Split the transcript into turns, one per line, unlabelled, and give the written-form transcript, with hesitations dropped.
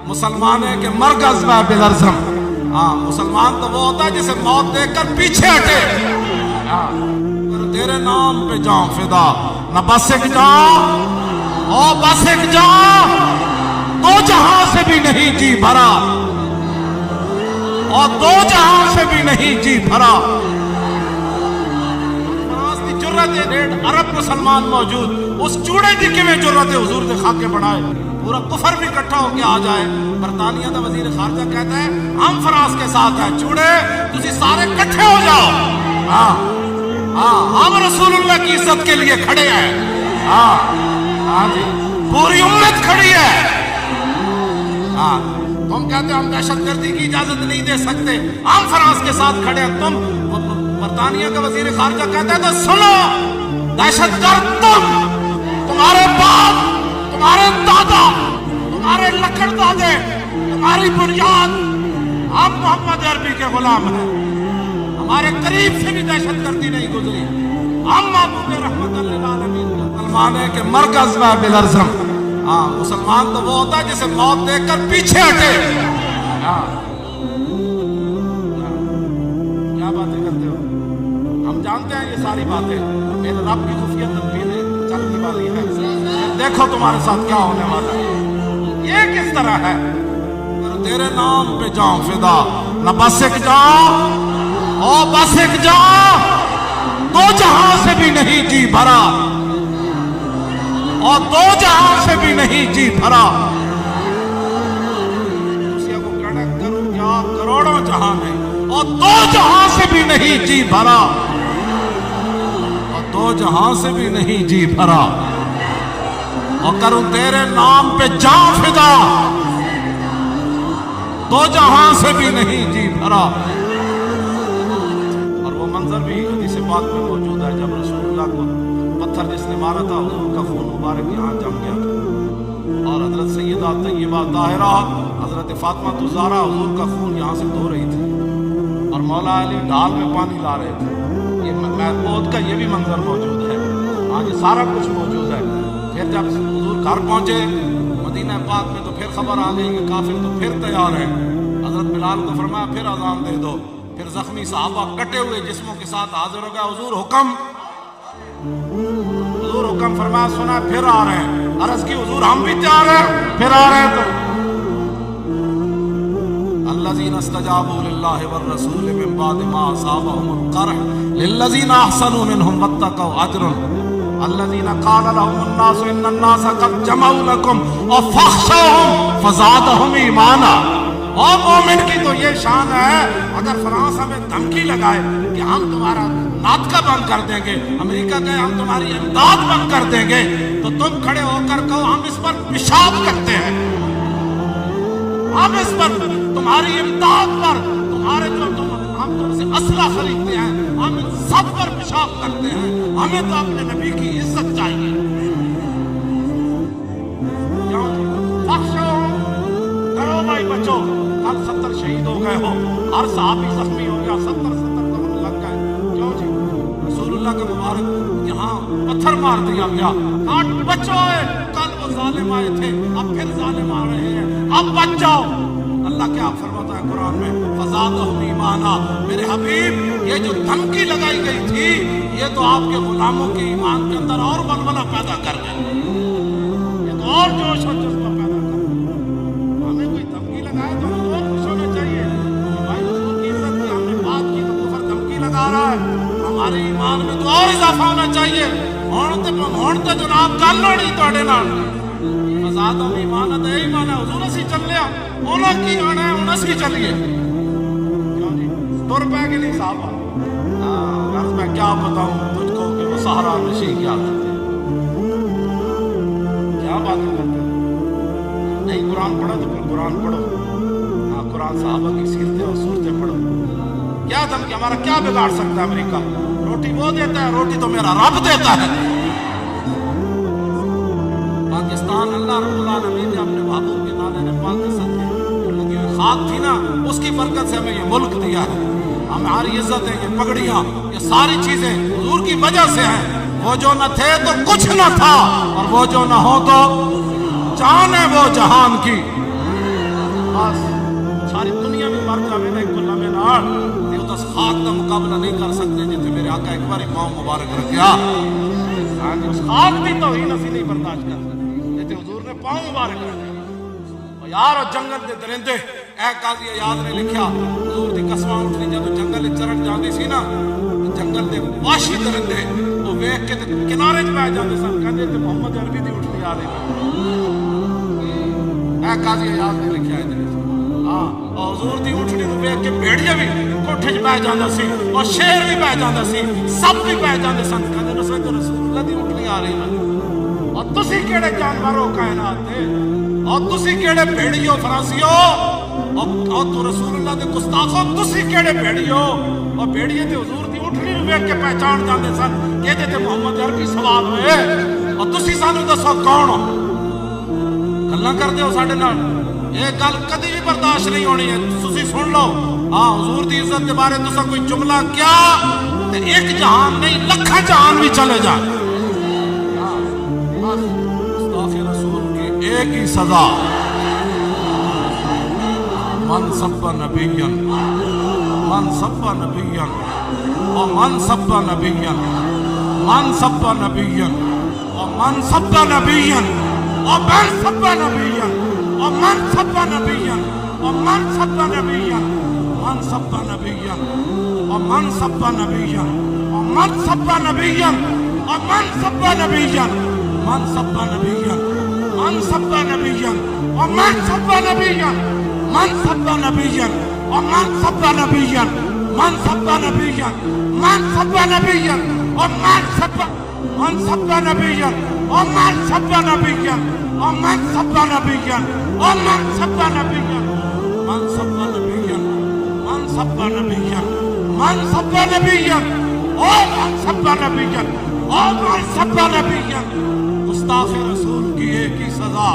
मुसलमान है कि मरकज में बिलरजम। हाँ, मुसलमान तो वो होता है जिसे मौत देखकर पीछे हटे। हाँ, तेरे नाम पे जाऊं फिदा, न बस एक जाऊं ओ बस एक जाऊं, दो जहां से भी नहीं जी भरा, और दो जहां से भी नहीं जी भरा। जुर्रत अरब मुसलमान मौजूद, उस चूड़े दी किवें जुर्रत हुजूर दे खाके बढ़ाए, पूरा कुफर भी इकट्ठा होके आ जाए। बरतानिया का वजीर खारजा कहता है हम फ्रांस के साथ है, चूड़े तुसी सारे इकट्ठे हो जाओ। हाँ हाँ, हम रसूलुल्लाह की इज्जत के लिए खड़े हैं। हाँ हाँ जी, पूरी उम्मत खड़ी है। हाँ, तुम कहते हो हम दहशतगर्दी की इजाजत नहीं दे सकते, हम फ्रांस के साथ खड़े हैं। तुम बरतानिया का वजीर खारजा कहता है तो सुनो, दहशतगर्द तुम्हारे बाप, तुम्हारे दादा, तुम्हारे लकड़दादे, तुम्हारी बुनियाद, हम मोहम्मद अरबी के गुलाम हैं। हमारे करीब से भी दहशतगर्दी नहीं गुजरी। हम महबूब रहमत लिल आलमीन मुसलमान है कि मरकज में बिलरजम। हाँ, मुसलमान तो वो होता है जिसे मौत देखकर पीछे हटे। हाँ, क्या बातें करते हो? हम जानते हैं ये सारी बातें मेरे रब की खुफिया तदबीरें चलने वाली है। देखो तुम्हारे साथ क्या होने वाला है। ये किस तरह है? तेरे नाम पे जाऊं फिदा, न बस एक जाऊं ओ बस एक जाऊं, दो जहां से भी नहीं जी भरा, और दो जहां से भी नहीं जी भरा। को करूं क्या करोड़ों जहां नहीं, और दो जहां से भी नहीं जी भरा, और दो जहां से भी नहीं जी भरा। और करूं तेरे नाम पे जाऊं फिदा, दो जहां से भी नहीं जी भरा। और वो मंजर भी हदीस पाक में मौजूद है, जब रसूलुल्लाह को पत्थर जिसने मारा था उनका खून मुबारक यहाँ जम गया था, और हजरत सैयदा तय्यबा ताहिरा हजरत फातिमा तुज़ारा हुजूर का खून यहाँ से धो रही थी, और मौला अली ढाल में पानी ला रहे थे। ये मौत का ये भी मंजर मौजूद है। आज सारा कुछ मौजूद है। फिर जब हुजूर घर पहुंचे मदीना पाक में, तो फिर खबर आ गई कि काफिर तो फिर तैयार है। हजरत बिलाल को फरमाया फिर अजान दे दो। फिर जख्मी साहबा कटे हुए जिस्मों के साथ हाजिर हो गया। हुजूर हुक्म फरमाया, सुना फिर आ रहे हैं। अर्ज की हुजूर हम भी तैयार हैं, फिर आ रहे हैं। तो अल्लज़ीना इस्तजाबू लिल्लाहि वर रसूल मिन बाद मा असाबहुमुल क़रह लिल्लज़ीना अहसनू मिनहुम वत्तक़ौ अजरुन अल्लज़ीना क़ाला लहुमुन नासु इन्नन नासा क़द जमऊ लकुम फख़शौहुम फ़ज़ादहुम ईमाना। और मोमिन की तो ये शान है, अगर फ्रांस हमें धमकी लगाए कि हम तुम्हारा नाटका बंद कर देंगे, अमेरिका कहे हम तुम्हारी इमदाद बंद कर देंगे, तो तुम खड़े होकर कहो हम इस पर पेशाब करते हैं, हम इस पर तुम्हारी इमदाद पर, तुम्हारे जो हम तुमसे असला खरीदते हैं, हम इन सब पर पेशाब करते हैं। हमें तो अपने नबी की इज्जत चाहिए। करो भाई बचो, कल 70 शहीद हो गए हो, हर साहबी जख्मी हो गया, 70 दफन लग गए। क्यों जी? रसूलुल्लाह का मुबारक यहाँ पत्थर मार दिया गया। काट बचो, कल वो जालिम आए थे, अब फिर जालिम आ रहे हैं, अब बच जाओ। अल्लाह क्या फरमाता है कुरान में, फ़ज़ादहुम ईमाना। मेरे हबीब, ये जो धमकी लगाई गई थी, ये तो आपके गुलामों के ईमान के अंदर और बलबला पैदा कर गई, ये तो और जोश और जज्बा पैदा कर गई। हमें कोई धमकी लगाए तो हमें और खुश होना चाहिए। भाई हुजूर की इज्जत की हमने बात की तो कुफर धमकी लगा रहा है, हमारे ईमान में तो और इजाफा होना चाहिए। ਹੁਣ ਤੇ ਜਨਾਬ ਗੱਲ ਹੋਣੀ ਤੁਹਾਡੇ ਨਾਲ। ਫਜ਼ਾਦੋ ਇਮਾਨਤ ਹੈ, ईमान है। हुजूर ਅਸੀਂ ਚੱਲਿਆ, ਉਹਨਾਂ ਕੀ ਆਣਾ है, ਹੁਣ ਅਸੀਂ ਚੱਲੀਏ। क्यों जी? तुर पै के नहीं साहब। हाँ, मैं क्या बताऊं तुझको कि वो सहारा नशी क्या करते, क्या बात करते। नहीं कुरान पढ़ो तो फिर कुरान पढ़ो। हाँ, कुरान साहबा की सीरतें और सूरतें पढ़ो। क्या धमकी, हमारा क्या बिगाड़ सकता है अमेरिका? रोटी वो देता है, रोटी तो मेरा रब देता है। पाकिस्तान अल्लाह रब्बुल आलमीन ने अपने महबूब के नाले ने पाक के सदके जो लगी हुई खाक थी ना, उसकी बरकत से हमें ये मुल्क दिया है। हमारी इज्जतें, ये पगड़ियाँ, ये सारी चीजें हुजूर की वजह से हैं। वो जो न थे तो कुछ न था, और वो जो न हो तो जान है वो जहान की। بس ساری دنیا بھی مر جائے نا ایک لمحے نال تے اس خاک دا مقابلہ نہیں کر سکتے جتھے میرے آقا ایک باری پاؤں مبارک رکھیا ہاں جی اس خاک دی توہین اسی نہیں برداشت کر سکتے جتھے حضور نے پاؤں مبارک رکھیا یار جنگل دے درندے اے قاضی ایاز نے لکھیا حضور دی قسماں اٹھنی جدوں جنگل چرن جاندی سی نا جنگل دے وحشی درندے وہ ویکھ کے کنارے تے بیٹھ جاندے سن کہندے تے محمد عربی دی اٹھنی آ رہی اے قاضی ایاز نے لکھیا ہے ہاں حضور دی اٹھنی نوں ویکھ کے بھیڑیا بھی کوٹھے وچ بیٹھ جاندا سی اور شیر بھی بیٹھ جاندا سی سب بھی بیٹھ جاندے سن کہندے رسول اللہ دی اٹھنی آ رہی ہے اور تسی کیڑے جانور ہو کائنات دے اور تسی کیڑے بھیڑی ہو فرانسیو اور تو رسول اللہ دے گستاخو تسی کیڑے بھیڑی ہو اور بھیڑیے تے حضور دی اٹھنی نوں ویکھ کے پہچان جاندے سن کہتے تے محمد عربی سوال ہوئے اور تسی سانو دسو کون ہو گلاں کردے ہو ساڈے نال یہ گل کدی بھی برداشت نہیں ہونی ہے تسی سن لو ہاں حضور دی عزت دے بارے تسا کوئی جملہ کیا تے ایک جہان نہیں لکھاں جہان بھی چلے جائے گستاخ رسول کی ایک ہی سزا من سب نبیا من سب نبیا اور من سب نبیا من سب نبیا اور من سب نبیا اور من سب نبیا اور من سب نبیا اور من سب نبیا من سب نبیا اور من سب نبیا اور من سب نبیا اور من سب نبیا من سب نبیا من سب نبیا اور من سب نبیا من سب نبیا اور من سب نبیا من سب نبیا من سب نبیا اور من سب نبیا اور من سب نبیا اور من سب نبیا اور من سب نبیا من سب نبیا من سب نبیا من سب نبیا اور من سب نبیا اور من سب نبیا گستاخ رسول کی ایک ہی سزا